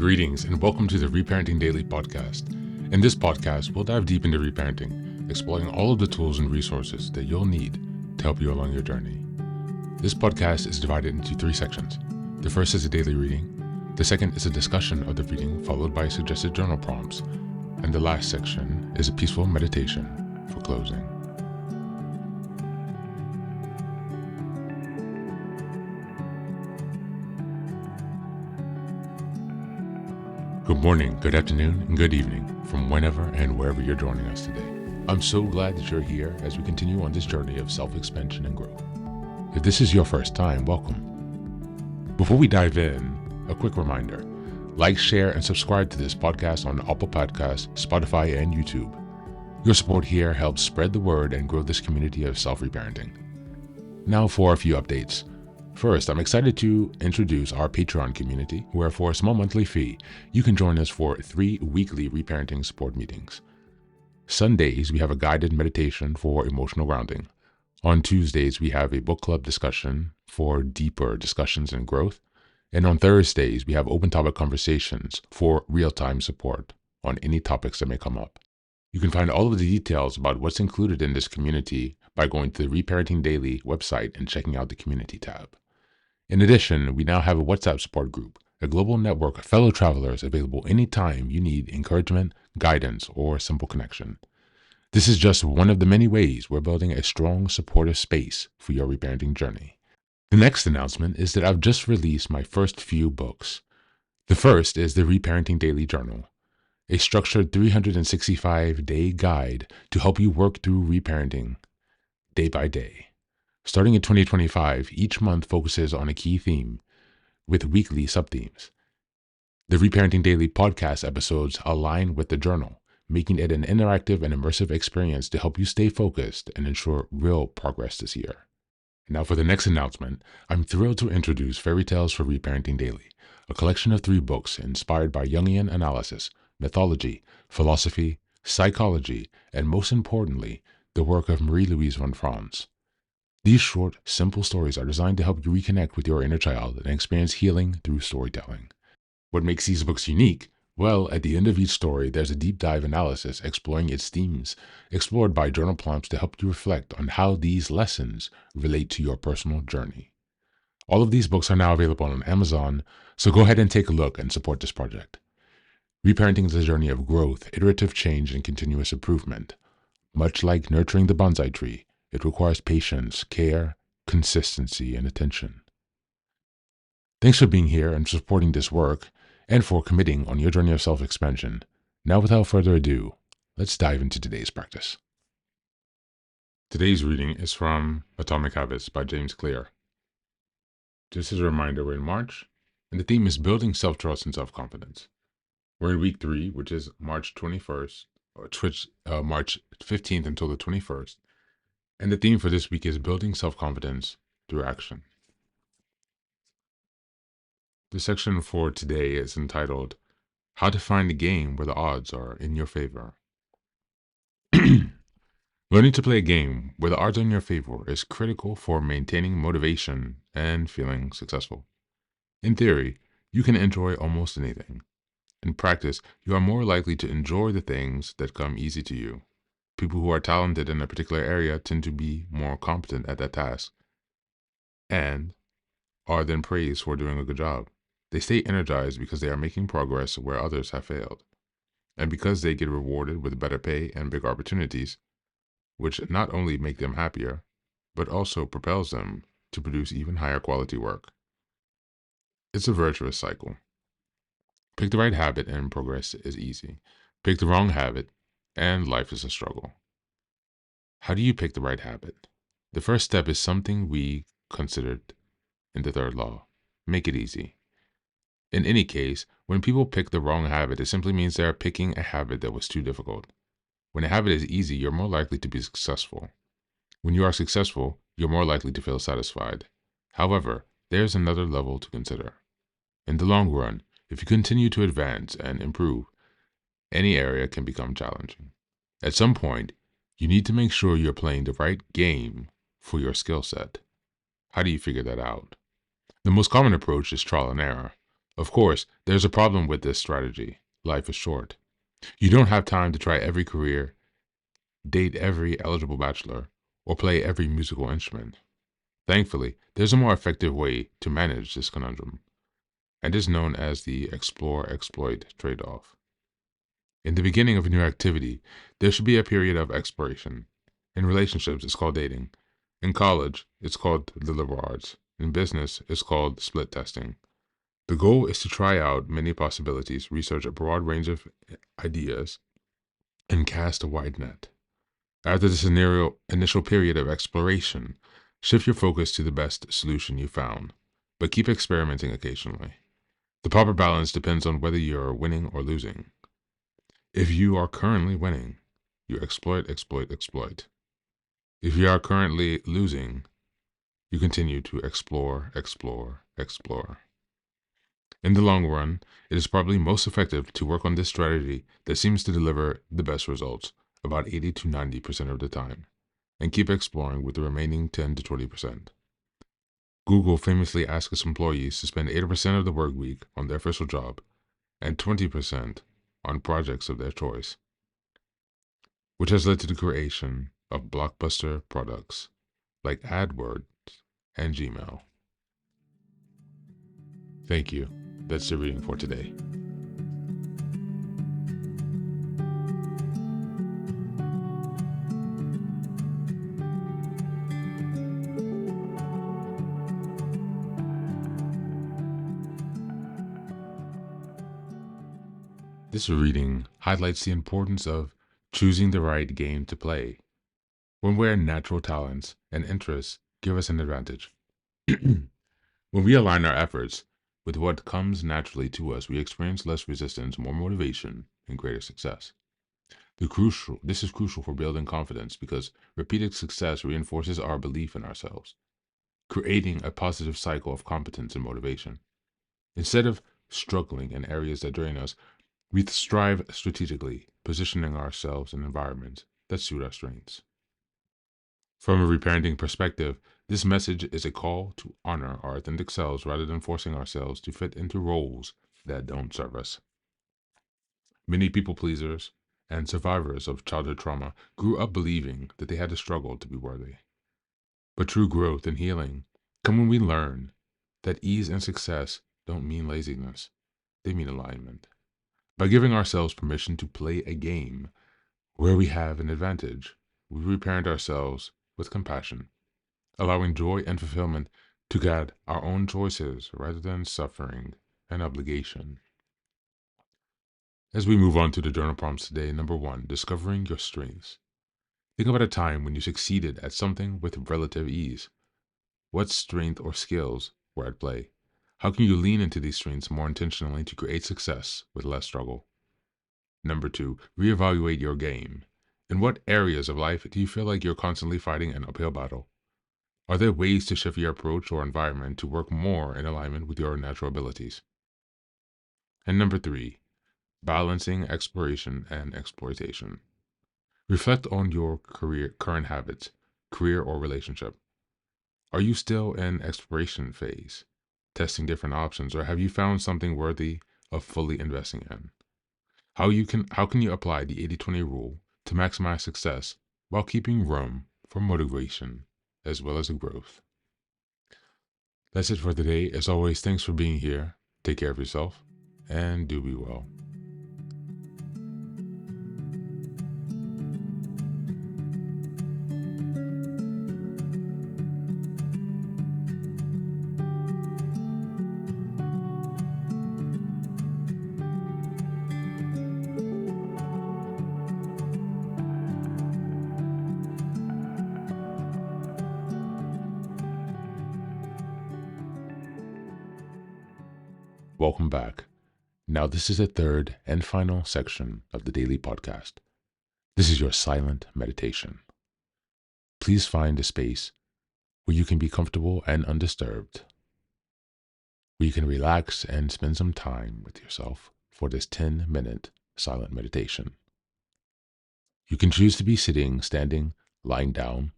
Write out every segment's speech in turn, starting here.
Greetings and welcome to the Reparenting Daily podcast. In this podcast, we'll dive deep into reparenting, exploring all of the tools and resources that you'll need to help you along your journey. This podcast is divided into 3 sections. The first is a daily reading. The second is a discussion of the reading followed by suggested journal prompts. And the last section is a peaceful meditation for closing. Good morning, good afternoon, and good evening from whenever and wherever you're joining us today. I'm so glad that you're here as we continue on this journey of self-expansion and growth. If this is your first time, welcome. Before we dive in, a quick reminder. Like, share, and subscribe to this podcast on Apple Podcasts, Spotify, and YouTube. Your support here helps spread the word and grow this community of self-reparenting. Now for a few updates. First, I'm excited to introduce our Patreon community, where for a small monthly fee, you can join us for 3 weekly reparenting support meetings. Sundays, we have a guided meditation for emotional grounding. On Tuesdays, we have a book club discussion for deeper discussions and growth. And on Thursdays, we have open topic conversations for real-time support on any topics that may come up. You can find all of the details about what's included in this community by going to the Reparenting Daily website and checking out the community tab. In addition, we now have a WhatsApp support group, a global network of fellow travelers available anytime you need encouragement, guidance, or simple connection. This is just one of the many ways we're building a strong, supportive space for your reparenting journey. The next announcement is that I've just released my first few books. The first is the Reparenting Daily Journal, a structured 365-day guide to help you work through reparenting day by day. Starting in 2025, each month focuses on a key theme with weekly sub-themes. The Reparenting Daily podcast episodes align with the journal, making it an interactive and immersive experience to help you stay focused and ensure real progress this year. Now for the next announcement, I'm thrilled to introduce Fairy Tales for Reparenting Daily, a collection of 3 books inspired by Jungian analysis, mythology, philosophy, psychology, and most importantly, the work of Marie-Louise von Franz. These short, simple stories are designed to help you reconnect with your inner child and experience healing through storytelling. What makes these books unique? Well, at the end of each story, there's a deep dive analysis exploring its themes, explored by journal prompts to help you reflect on how these lessons relate to your personal journey. All of these books are now available on Amazon, so go ahead and take a look and support this project. Reparenting is a journey of growth, iterative change, and continuous improvement. Much like nurturing the bonsai tree, it requires patience, care, consistency, and attention. Thanks for being here and supporting this work, and for committing on your journey of self-expansion. Now, without further ado, let's dive into today's practice. Today's reading is from Atomic Habits by James Clear. Just as a reminder, we're in March, and the theme is building self-trust and self-confidence. We're in week 3, which is March 21st, or March 15th until the 21st. And the theme for this week is building self-confidence through action. The section for today is entitled, How to Find a Game Where the Odds Are in Your Favor. Learning to play a game where the odds are in your favor is critical for maintaining motivation and feeling successful. In theory, you can enjoy almost anything. In practice, you are more likely to enjoy the things that come easy to you. People who are talented in a particular area tend to be more competent at that task and are then praised for doing a good job. They stay energized because they are making progress where others have failed, and because they get rewarded with better pay and bigger opportunities, which not only make them happier, but also propels them to produce even higher quality work. It's a virtuous cycle. Pick the right habit and progress is easy. Pick the wrong habit and life is a struggle. How do you pick the right habit? The first step is something we considered in the 3rd law. Make it easy. In any case, when people pick the wrong habit, it simply means they are picking a habit that was too difficult. When a habit is easy, you're more likely to be successful. When you are successful, you're more likely to feel satisfied. However, there's another level to consider. In the long run, if you continue to advance and improve, any area can become challenging. At some point, you need to make sure you're playing the right game for your skill set. How do you figure that out? The most common approach is trial and error. Of course, there's a problem with this strategy. Life is short. You don't have time to try every career, date every eligible bachelor, or play every musical instrument. Thankfully, there's a more effective way to manage this conundrum, and is known as the explore-exploit trade-off. In the beginning of a new activity, there should be a period of exploration. In relationships, it's called dating. In college, it's called the liberal arts. In business, it's called split testing. The goal is to try out many possibilities, research a broad range of ideas, and cast a wide net. After this initial period of exploration, shift your focus to the best solution you found, but keep experimenting occasionally. The proper balance depends on whether you're winning or losing. If you are currently winning, you exploit, exploit, exploit. If you are currently losing, you continue to explore, explore, explore. In the long run, it is probably most effective to work on this strategy that seems to deliver the best results about 80 to 90% of the time, and keep exploring with the remaining 10 to 20%. Google famously asks its employees to spend 80% of the work week on their official job and 20% on projects of their choice, which has led to the creation of blockbuster products like AdWords and Gmail. Thank you. That's the reading for today. This reading highlights the importance of choosing the right game to play when where natural talents and interests give us an advantage. When we align our efforts with what comes naturally to us, we experience less resistance, more motivation, and greater success. This is crucial for building confidence because repeated success reinforces our belief in ourselves, creating a positive cycle of competence and motivation. Instead of struggling in areas that drain us, we strive strategically, positioning ourselves in environments that suit our strengths. From a reparenting perspective, this message is a call to honor our authentic selves rather than forcing ourselves to fit into roles that don't serve us. Many people pleasers and survivors of childhood trauma grew up believing that they had to struggle to be worthy. But true growth and healing come when we learn that ease and success don't mean laziness, they mean alignment. By giving ourselves permission to play a game where we have an advantage, we reparent ourselves with compassion, allowing joy and fulfillment to guide our own choices rather than suffering and obligation. As we move on to the journal prompts today, number 1, discovering your strengths. Think about a time when you succeeded at something with relative ease. What strength or skills were at play? How can you lean into these strengths more intentionally to create success with less struggle? Number 2, reevaluate your game. In what areas of life do you feel like you're constantly fighting an uphill battle? Are there ways to shift your approach or environment to work more in alignment with your natural abilities? And number 3, balancing exploration and exploitation. Reflect on your current habits, career, or relationship. Are you still in exploration phase, testing different options, or have you found something worthy of fully investing in? How can you apply the 80-20 rule to maximize success while keeping room for motivation as well as growth? That's it for today. As always, thanks for being here. Take care of yourself and do be well. Welcome back. Now, this is the third and final section of the daily podcast. This is your silent meditation. Please find a space where you can be comfortable and undisturbed, where you can relax and spend some time with yourself for this 10-minute silent meditation. You can choose to be sitting, standing, lying down,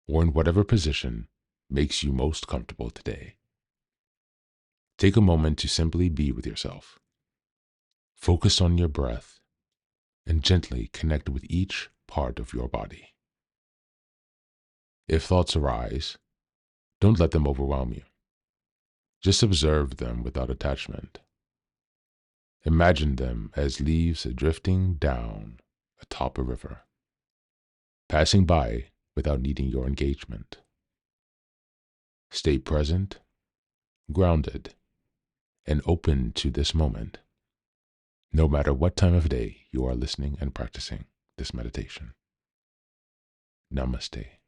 or in whatever position makes you most comfortable today. Take a moment to simply be with yourself. Focus on your breath and gently connect with each part of your body. If thoughts arise, don't let them overwhelm you. Just observe them without attachment. Imagine them as leaves drifting down atop a river, passing by without needing your engagement. Stay present, grounded, and open to this moment, no matter what time of day you are listening and practicing this meditation. Namaste.